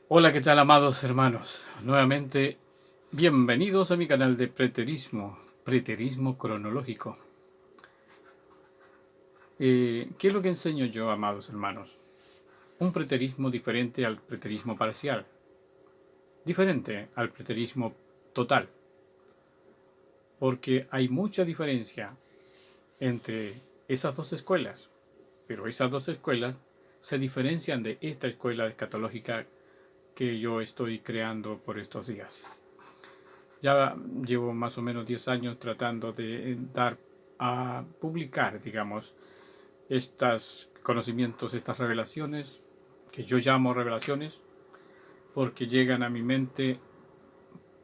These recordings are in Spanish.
Hola, ¿qué tal, amados hermanos? Nuevamente, bienvenidos a mi canal de preterismo cronológico. ¿Qué es lo que enseño yo, amados hermanos? Un preterismo diferente al preterismo parcial, diferente al preterismo total, porque hay mucha diferencia entre esas dos escuelas, pero esas dos escuelas se diferencian de esta escuela escatológica que yo estoy creando por estos días. Ya llevo más o menos 10 años tratando de dar a publicar, digamos, estos conocimientos, estas revelaciones, que yo llamo revelaciones, porque llegan a mi mente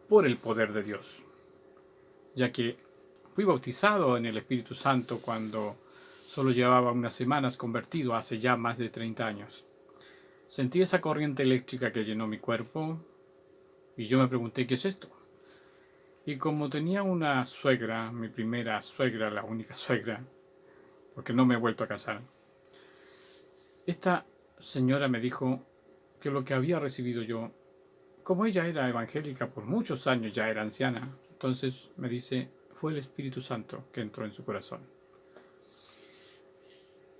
por el poder de Dios, ya que fui bautizado en el Espíritu Santo cuando solo llevaba unas semanas convertido hace ya más de 30 años. Sentí esa corriente eléctrica que llenó mi cuerpo y yo me pregunté, ¿qué es esto? Y como tenía una suegra, mi primera suegra, la única suegra, porque no me he vuelto a casar, esta señora me dijo que lo que había recibido yo, como ella era evangélica por muchos años, ya era anciana, entonces me dice, fue el Espíritu Santo que entró en su corazón.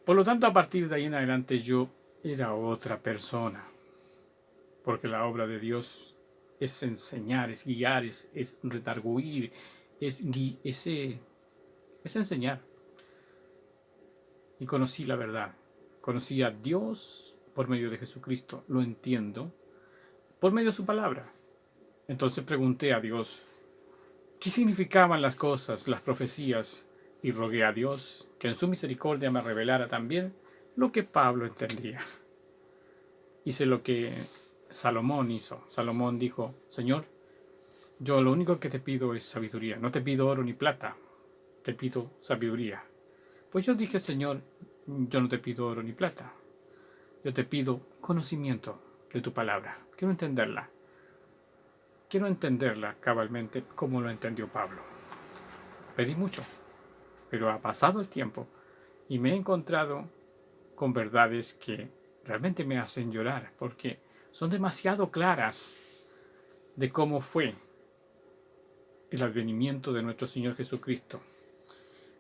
Por lo tanto, a partir de ahí en adelante yo era otra persona, porque la obra de Dios es enseñar, es guiar, es redarguir, es enseñar. Y conocí la verdad. Conocí a Dios por medio de Jesucristo. Lo entiendo por medio de su palabra. Entonces pregunté a Dios qué significaban las cosas, las profecías, y rogué a Dios que en su misericordia me revelara también lo que Pablo entendía. Hice lo que Salomón hizo. Salomón dijo, Señor, yo lo único que te pido es sabiduría. No te pido oro ni plata, te pido sabiduría. Pues yo dije, Señor, yo no te pido oro ni plata. Yo te pido conocimiento de tu palabra. Quiero entenderla. Quiero entenderla cabalmente como lo entendió Pablo. Pedí mucho, pero ha pasado el tiempo y me he encontrado con verdades que realmente me hacen llorar porque son demasiado claras de cómo fue el advenimiento de nuestro Señor Jesucristo.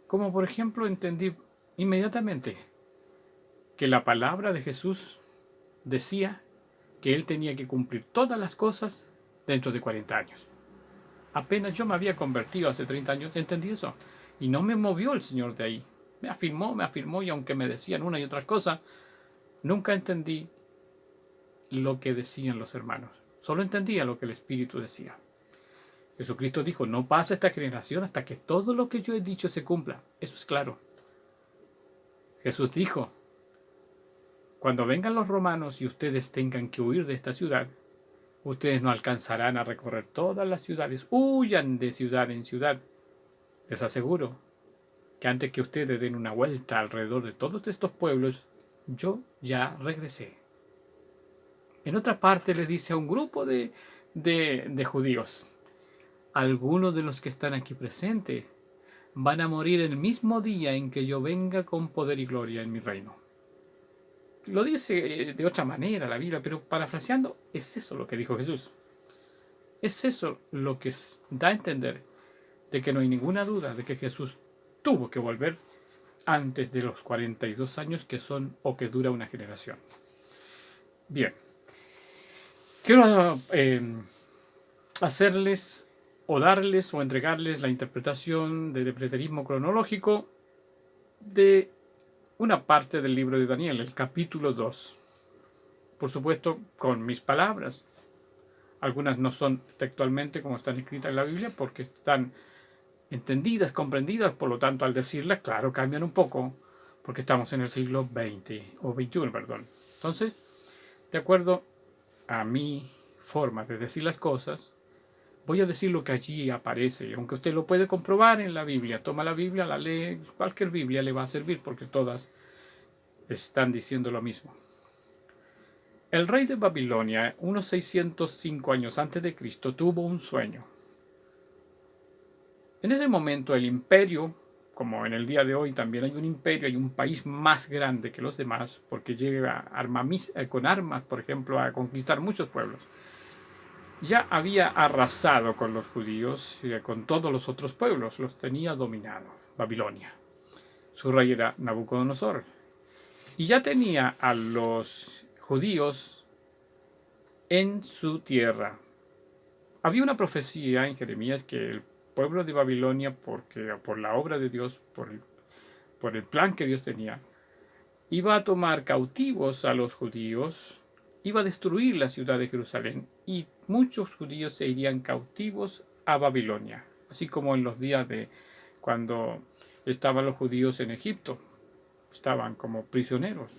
Como por ejemplo entendí inmediatamente que la palabra de Jesús decía que Él tenía que cumplir todas las cosas dentro de 40 años. Apenas yo me había convertido hace 30 años, entendí eso. Y no me movió el Señor de ahí. Me afirmó, y aunque me decían una y otra cosa, nunca entendí lo que decían los hermanos. Solo entendía lo que el Espíritu decía. Jesucristo dijo, no pasa esta generación hasta que todo lo que yo he dicho se cumpla. Eso es claro. Jesús dijo, cuando vengan los romanos y ustedes tengan que huir de esta ciudad, ustedes no alcanzarán a recorrer todas las ciudades. Huyan de ciudad en ciudad. Les aseguro que antes que ustedes den una vuelta alrededor de todos estos pueblos, yo ya regresé. En otra parte le dice a un grupo de judíos, algunos de los que están aquí presentes van a morir el mismo día en que yo venga con poder y gloria en mi reino. Lo dice de otra manera la Biblia, pero parafraseando, es eso lo que dijo Jesús. Es eso lo que da a entender de que no hay ninguna duda de que Jesús tuvo que volver antes de los 42 años que son o que dura una generación. Bien, quiero hacerles o darles o entregarles la interpretación del preterismo cronológico de una parte del libro de Daniel, el capítulo 2. Por supuesto, con mis palabras. Algunas no son textualmente como están escritas en la Biblia porque están entendidas, comprendidas, por lo tanto, al decirlas, claro, cambian un poco porque estamos en el siglo XX o XXI, perdón. Entonces, de acuerdo a mi forma de decir las cosas, voy a decir lo que allí aparece, aunque usted lo puede comprobar en la Biblia. Toma la Biblia, la lee, cualquier Biblia le va a servir porque todas están diciendo lo mismo. El rey de Babilonia, unos 605 años antes de Cristo, tuvo un sueño. En ese momento el imperio como en el día de hoy también hay un imperio, hay un país más grande que los demás, porque llega con armas, por ejemplo, a conquistar muchos pueblos. Ya había arrasado con los judíos y con todos los otros pueblos, los tenía dominados, Babilonia. Su rey era Nabucodonosor. Y ya tenía a los judíos en su tierra. Había una profecía en Jeremías que el pueblo de Babilonia, por la obra de Dios, por el plan que Dios tenía, iba a tomar cautivos a los judíos, iba a destruir la ciudad de Jerusalén y muchos judíos se irían cautivos a Babilonia, así como en los días de cuando estaban los judíos en Egipto, estaban como prisioneros,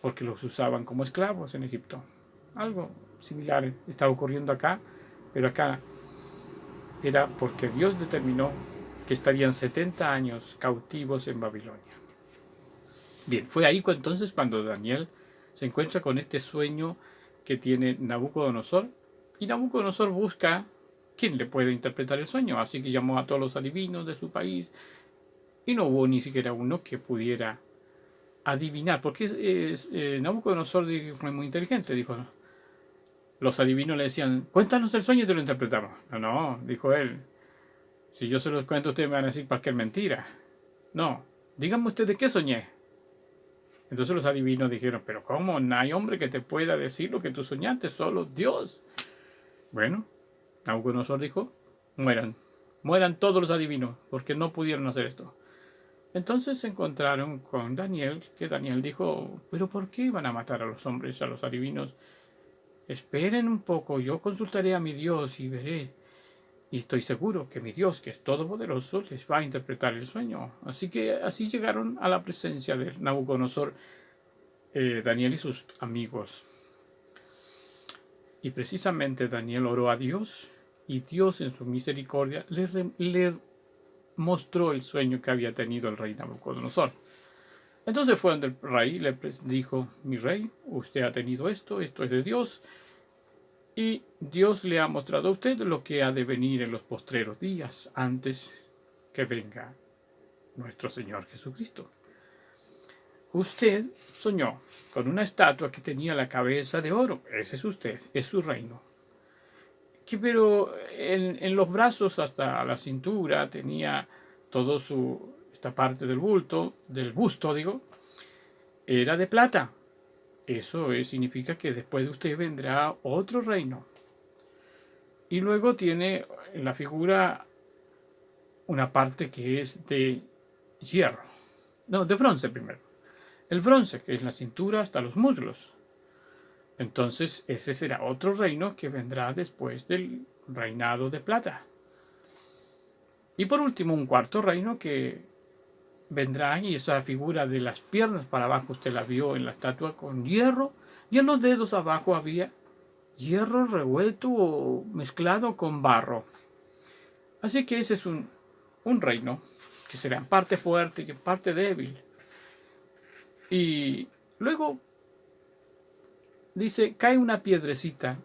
porque los usaban como esclavos en Egipto. Algo similar estaba ocurriendo acá, pero acá era porque Dios determinó que estarían 70 años cautivos en Babilonia. Bien, fue ahí entonces cuando Daniel se encuentra con este sueño que tiene Nabucodonosor, y Nabucodonosor busca quién le puede interpretar el sueño, así que llamó a todos los adivinos de su país, y no hubo ni siquiera uno que pudiera adivinar, porque Nabucodonosor fue muy inteligente, dijo, los adivinos le decían, cuéntanos el sueño y te lo interpretamos. No, dijo él, si yo se los cuento ustedes me van a decir cualquier mentira. No, díganme ustedes qué soñé. Entonces los adivinos dijeron, pero ¿cómo? No hay hombre que te pueda decir lo que tú soñaste, solo Dios. Bueno, Nabucodonosor dijo, mueran todos los adivinos, porque no pudieron hacer esto. Entonces se encontraron con Daniel, que Daniel dijo, pero ¿por qué van a matar a los hombres, a los adivinos? Esperen un poco, yo consultaré a mi Dios y veré. Y estoy seguro que mi Dios, que es todopoderoso, les va a interpretar el sueño. Así que así llegaron a la presencia de Nabucodonosor, Daniel y sus amigos. Y precisamente Daniel oró a Dios, y Dios en su misericordia le mostró el sueño que había tenido el rey Nabucodonosor. Entonces fue donde el rey le dijo, mi rey, usted ha tenido esto es de Dios, y Dios le ha mostrado a usted lo que ha de venir en los postreros días, antes que venga nuestro Señor Jesucristo. Usted soñó con una estatua que tenía la cabeza de oro. Ese es usted, es su reino. Pero en los brazos hasta la cintura tenía todo esta parte del busto, era de plata. Eso significa que después de usted vendrá otro reino. Y luego tiene en la figura una parte que es de hierro. No, de bronce primero. El bronce, que es la cintura hasta los muslos. Entonces ese será otro reino que vendrá después del reinado de plata. Y por último un cuarto reino que vendrá, y esa figura de las piernas para abajo usted la vio en la estatua con hierro, y en los dedos abajo había hierro revuelto o mezclado con barro. Así que ese es un reino que será en parte fuerte y en parte débil. Y luego dice, cae una piedrecita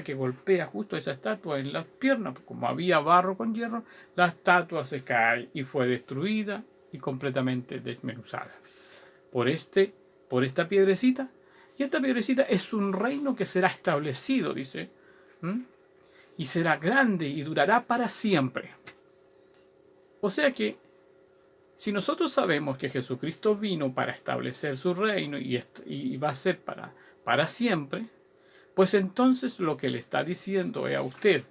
que golpea justo esa estatua en las piernas. Como había barro con hierro, la estatua se cae y fue destruida y completamente desmenuzada por esta piedrecita. Y esta piedrecita es un reino que será establecido, dice, y será grande y durará para siempre. O sea que si nosotros sabemos que Jesucristo vino para establecer su reino y va a ser para siempre, pues entonces lo que le está diciendo es a usted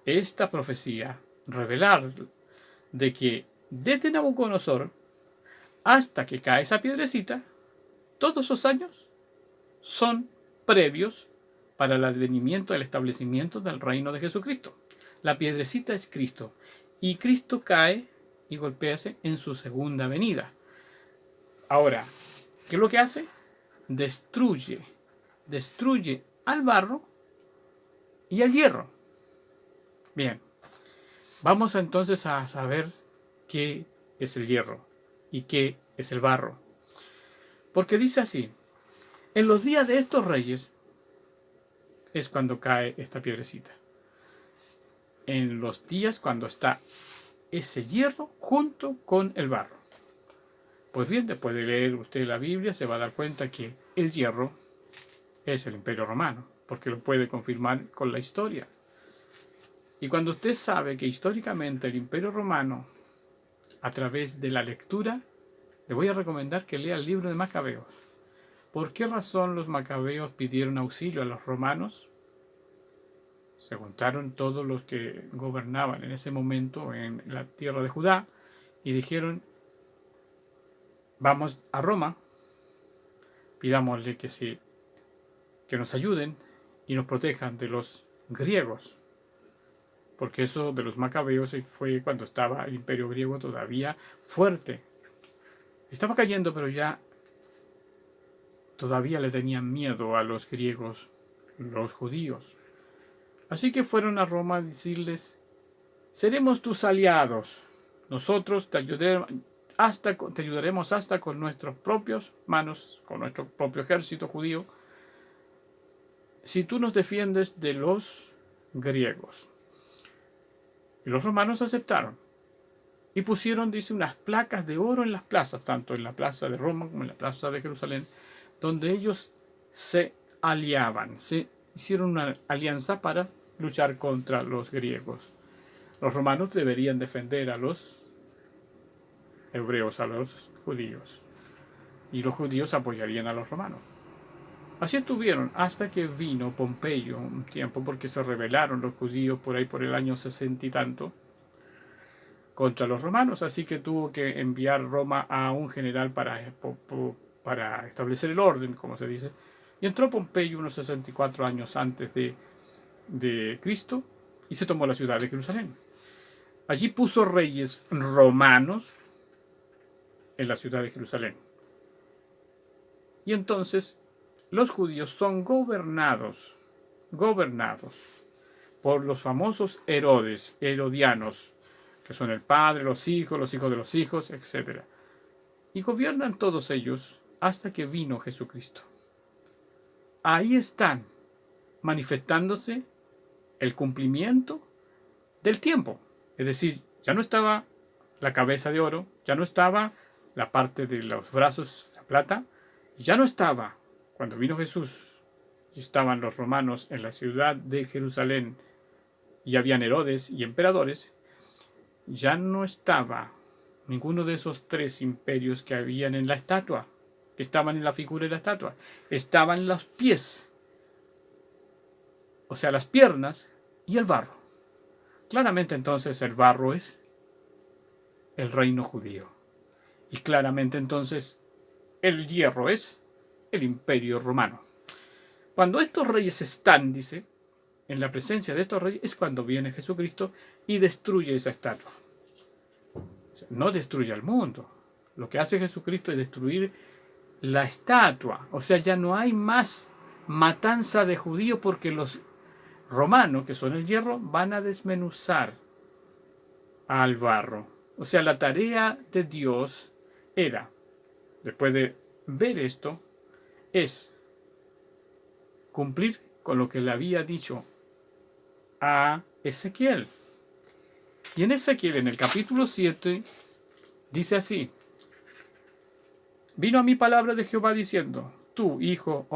esta profecía, revelar de que desde Nabucodonosor hasta que cae esa piedrecita, todos esos años son previos para el advenimiento, el establecimiento del reino de Jesucristo. La piedrecita es Cristo, y Cristo cae y golpéase en su segunda venida. Ahora, ¿qué es lo que hace? Destruye al barro y al hierro. Bien, vamos entonces a saber qué es el hierro y qué es el barro. Porque dice así, en los días de estos reyes es cuando cae esta piedrecita. En los días cuando está ese hierro junto con el barro. Pues bien, después de leer usted la Biblia, se va a dar cuenta que el hierro es el Imperio Romano, porque lo puede confirmar con la historia. Y cuando usted sabe que históricamente el Imperio Romano, a través de la lectura, le voy a recomendar que lea el libro de Macabeos. ¿Por qué razón los macabeos pidieron auxilio a los romanos? Se juntaron todos los que gobernaban en ese momento en la tierra de Judá y dijeron: vamos a Roma, pidámosle que nos ayuden y nos protejan de los griegos. Porque eso de los macabeos fue cuando estaba el imperio griego todavía fuerte. Estaba cayendo, pero ya todavía le tenían miedo a los griegos, los judíos. Así que fueron a Roma a decirles: seremos tus aliados, nosotros te ayudaremos hasta con nuestras propias manos, con nuestro propio ejército judío, si tú nos defiendes de los griegos. Y los romanos aceptaron y pusieron, dice, unas placas de oro en las plazas, tanto en la plaza de Roma como en la plaza de Jerusalén, donde ellos se aliaban, se hicieron una alianza para luchar contra los griegos. Los romanos deberían defender a los hebreos, a los judíos, y los judíos apoyarían a los romanos. Así estuvieron hasta que vino Pompeyo un tiempo, porque se rebelaron los judíos por ahí por el año 60 y tanto contra los romanos, así que tuvo que enviar Roma a un general para establecer el orden, como se dice. Y entró Pompeyo unos 64 años antes de Cristo y se tomó la ciudad de Jerusalén. Allí puso reyes romanos en la ciudad de Jerusalén. Y entonces los judíos son gobernados por los famosos Herodes, herodianos, que son el padre, los hijos de los hijos, etc. Y gobiernan todos ellos hasta que vino Jesucristo. Ahí están manifestándose el cumplimiento del tiempo. Es decir, ya no estaba la cabeza de oro, ya no estaba la parte de los brazos de plata, ya no estaba cuando vino Jesús y estaban los romanos en la ciudad de Jerusalén y habían Herodes y emperadores. Ya no estaba ninguno de esos tres imperios que habían en la estatua, que estaban en la figura de la estatua. Estaban los pies, o sea, las piernas y el barro. Claramente entonces el barro es el reino judío. Y claramente entonces el hierro es el imperio romano. Cuando estos reyes están, dice, en la presencia de estos reyes, es cuando viene Jesucristo y destruye esa estatua. O sea, no destruye al mundo. Lo que hace Jesucristo es destruir la estatua. O sea, ya no hay más matanza de judíos porque los romanos, que son el hierro, van a desmenuzar al barro. O sea, la tarea de Dios era, después de ver esto, es cumplir con lo que le había dicho a Ezequiel. Y en Ezequiel, en el capítulo 7, dice así: vino a mí palabra de Jehová diciendo: tú, hijo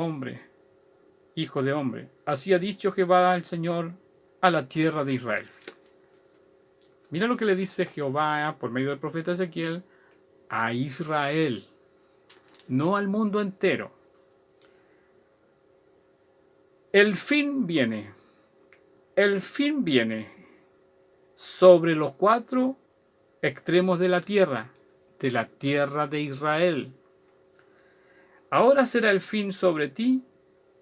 de hombre, así ha dicho Jehová el Señor a la tierra de Israel. Mira lo que le dice Jehová por medio del profeta Ezequiel a Israel, no al mundo entero. El fin viene sobre los cuatro extremos de la tierra de Israel. Ahora será el fin sobre ti,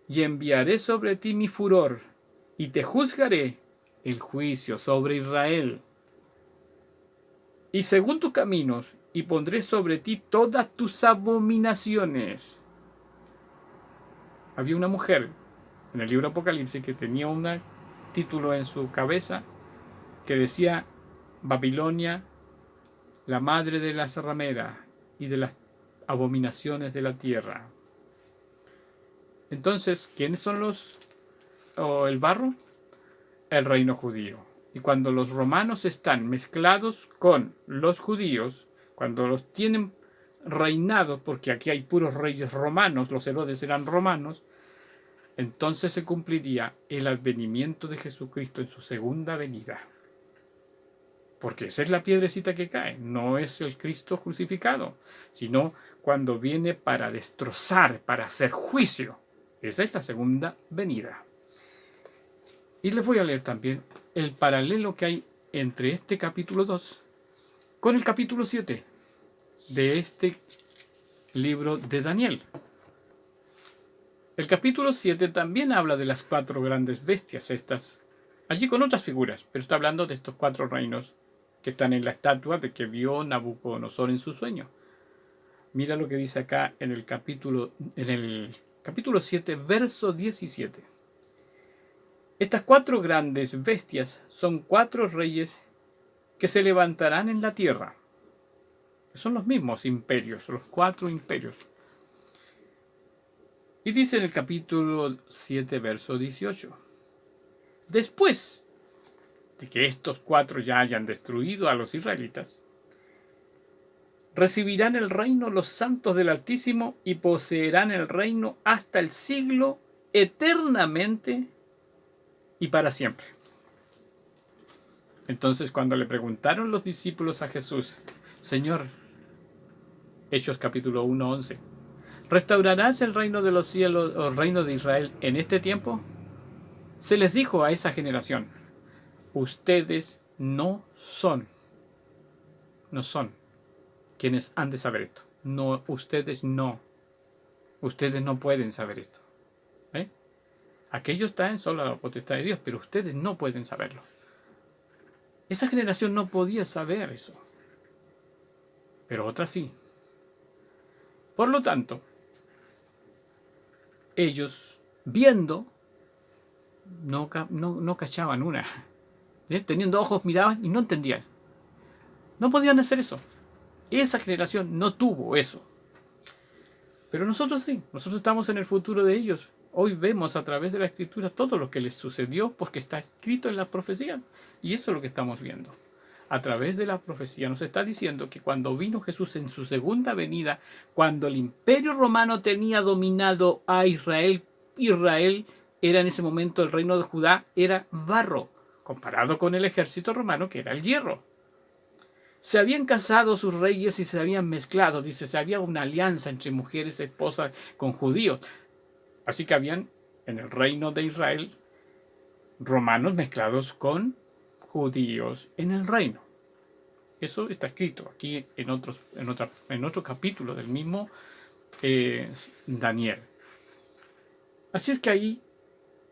y enviaré sobre ti mi furor, y te juzgaré el juicio sobre Israel. Y según tus caminos, y pondré sobre ti todas tus abominaciones. Había una mujer en el libro Apocalipsis que tenía un título en su cabeza que decía: Babilonia, la madre de las rameras y de las abominaciones de la tierra. Entonces, ¿quiénes son el barro? El reino judío. Y cuando los romanos están mezclados con los judíos, cuando los tienen reinados, porque aquí hay puros reyes romanos, los Herodes eran romanos, entonces se cumpliría el advenimiento de Jesucristo en su segunda venida. Porque esa es la piedrecita que cae, no es el Cristo crucificado, sino cuando viene para destrozar, para hacer juicio. Esa es la segunda venida. Y les voy a leer también el paralelo que hay entre este capítulo 2 con el capítulo 7 de este libro de Daniel. El capítulo 7 también habla de las 4 grandes bestias estas, allí con otras figuras, pero está hablando de estos 4 reinos que están en la estatua de que vio Nabucodonosor en su sueño. Mira lo que dice acá en el capítulo 7, verso 17. Estas 4 grandes bestias son 4 reyes que se levantarán en la tierra. Son los mismos imperios, los 4 imperios. Y dice en el capítulo 7, verso 18. Después de que estos 4 ya hayan destruido a los israelitas, recibirán el reino los santos del Altísimo y poseerán el reino hasta el siglo eternamente y para siempre. Entonces, cuando le preguntaron los discípulos a Jesús, Señor, Hechos capítulo 1, 11, ¿restaurarás el reino de los cielos o el reino de Israel en este tiempo? Se les dijo a esa generación, ustedes no son quienes han de saber esto. No, ustedes no pueden saber esto. ¿Eh? Aquellos están solo a la potestad de Dios, pero ustedes no pueden saberlo. Esa generación no podía saber eso, pero otra sí. Por lo tanto, ellos viendo no cachaban una. Teniendo ojos miraban y no entendían. No podían hacer eso. Esa generación no tuvo eso. Pero nosotros sí, nosotros estamos en el futuro de ellos. Hoy vemos a través de la Escritura todo lo que les sucedió porque está escrito en la profecía. Y eso es lo que estamos viendo. A través de la profecía nos está diciendo que cuando vino Jesús en su segunda venida, cuando el imperio romano tenía dominado a Israel, Israel era en ese momento, el reino de Judá era barro, comparado con el ejército romano que era el hierro. Se habían casado sus reyes y se habían mezclado, dice, se había una alianza entre mujeres esposas con judíos. Así que habían en el reino de Israel romanos mezclados con judíos en el reino. Eso está escrito aquí en otro capítulo del mismo Daniel. Así es que ahí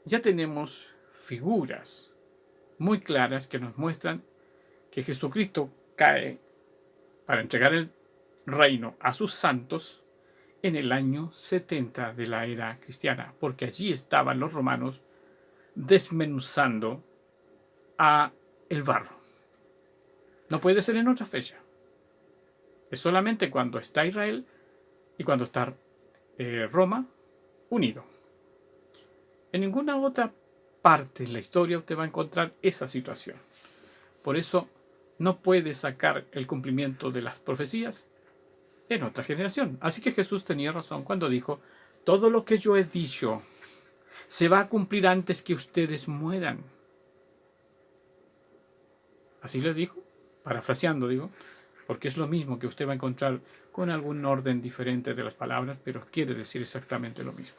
ya tenemos figuras muy claras que nos muestran que Jesucristo cae para entregar el reino a sus santos en el año 70 de la era cristiana, porque allí estaban los romanos desmenuzando a el barro. No puede ser en otra fecha. Es solamente cuando está Israel y cuando está Roma unido. En ninguna otra parte de la historia usted va a encontrar esa situación. Por eso no puede sacar el cumplimiento de las profecías en otra generación. Así que Jesús tenía razón cuando dijo, todo lo que yo he dicho se va a cumplir antes que ustedes mueran. Así le dijo, parafraseando digo, porque es lo mismo que usted va a encontrar con algún orden diferente de las palabras, pero quiere decir exactamente lo mismo.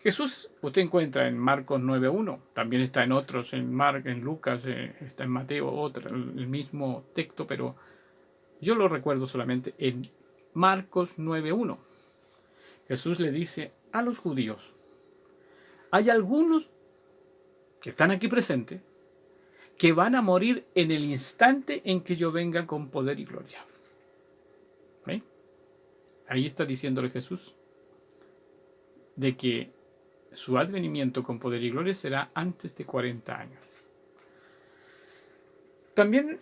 Jesús usted encuentra en Marcos 9.1, también está en otros, en Lucas, está en Mateo, el mismo texto, pero yo lo recuerdo solamente en Marcos 9.1. Jesús le dice a los judíos, hay algunos que están aquí presentes que van a morir en el instante en que yo venga con poder y gloria. ¿Ve? Ahí está diciéndole Jesús de que su advenimiento con poder y gloria será antes de 40 años. También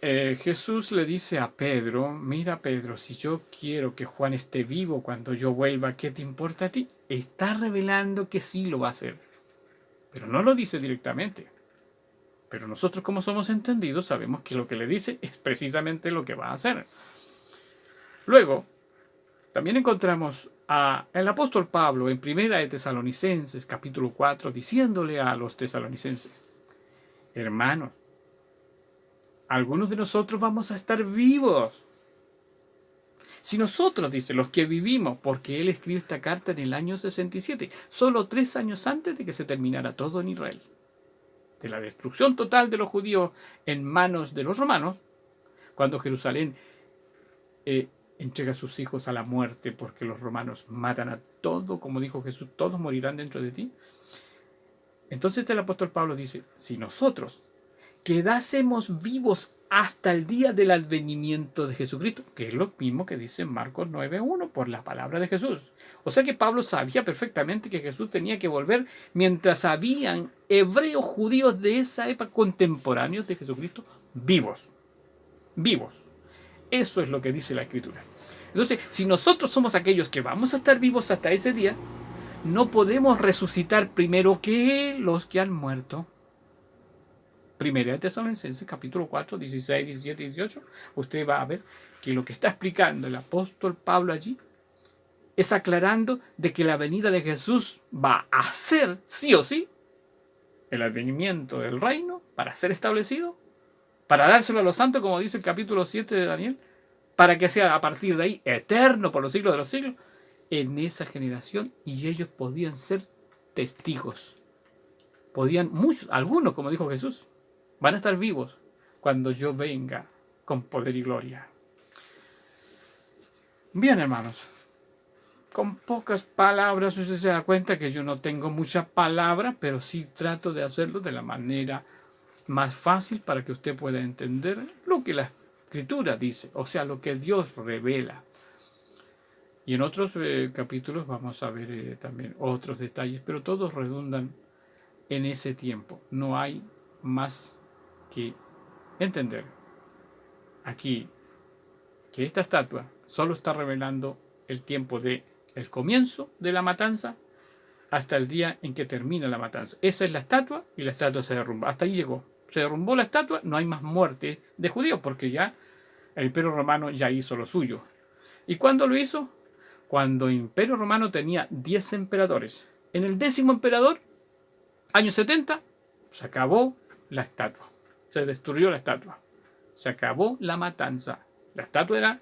Jesús le dice a Pedro, mira Pedro, si yo quiero que Juan esté vivo cuando yo vuelva, ¿qué te importa a ti? Está revelando que sí lo va a hacer, pero no lo dice directamente. Pero nosotros, como somos entendidos, sabemos que lo que le dice es precisamente lo que va a hacer. Luego, también encontramos al apóstol Pablo en Primera de Tesalonicenses, capítulo 4, diciéndole a los tesalonicenses: hermanos, algunos de nosotros vamos a estar vivos. Si nosotros, dice, los que vivimos, porque él escribe esta carta en el año 67, solo 3 años antes de que se terminara todo en Israel, de la destrucción total de los judíos en manos de los romanos, cuando Jerusalén entrega a sus hijos a la muerte porque los romanos matan a todo, como dijo Jesús, todos morirán dentro de ti. Entonces el apóstol Pablo dice: si nosotros quedásemos vivos hasta el día del advenimiento de Jesucristo, que es lo mismo que dice Marcos 9:1, por la palabra de Jesús. O sea que Pablo sabía perfectamente que Jesús tenía que volver mientras habían hebreos judíos de esa época contemporáneos de Jesucristo vivos. Vivos. Eso es lo que dice la Escritura. Entonces, si nosotros somos aquellos que vamos a estar vivos hasta ese día, no podemos resucitar primero que los que han muerto. Primera de Tesalonicenses, capítulo 4, 16, 17 y 18. Usted va a ver que lo que está explicando el apóstol Pablo allí es aclarando de que la venida de Jesús va a ser, sí o sí, el advenimiento del reino para ser establecido, para dárselo a los santos, como dice el capítulo 7 de Daniel, para que sea a partir de ahí eterno por los siglos de los siglos, en esa generación, y ellos podían ser testigos. Podían, muchos, algunos, como dijo Jesús, van a estar vivos cuando yo venga con poder y gloria. Bien, hermanos, con pocas palabras usted se da cuenta que yo no tengo mucha palabra, pero sí trato de hacerlo de la manera más fácil para que usted pueda entender lo que la Escritura dice, o sea, lo que Dios revela. Y en otros capítulos vamos a ver también otros detalles, pero todos redundan en ese tiempo. No hay más que entender aquí que esta estatua solo está revelando el tiempo de el comienzo de la matanza hasta el día en que termina la matanza. Esa es la estatua, y la estatua se derrumba. Hasta ahí llegó. Se derrumbó la estatua, no hay más muerte de judíos, porque ya el Imperio Romano ya hizo lo suyo. ¿Y cuándo lo hizo? Cuando el Imperio Romano tenía 10 emperadores. En el 10º emperador, año 70, se acabó la estatua. Se destruyó la estatua. Se acabó la matanza. La estatua era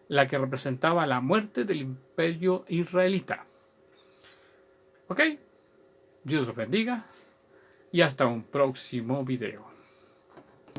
la que representaba la muerte del imperio israelita. ¿Ok? Dios los bendiga y hasta un próximo video.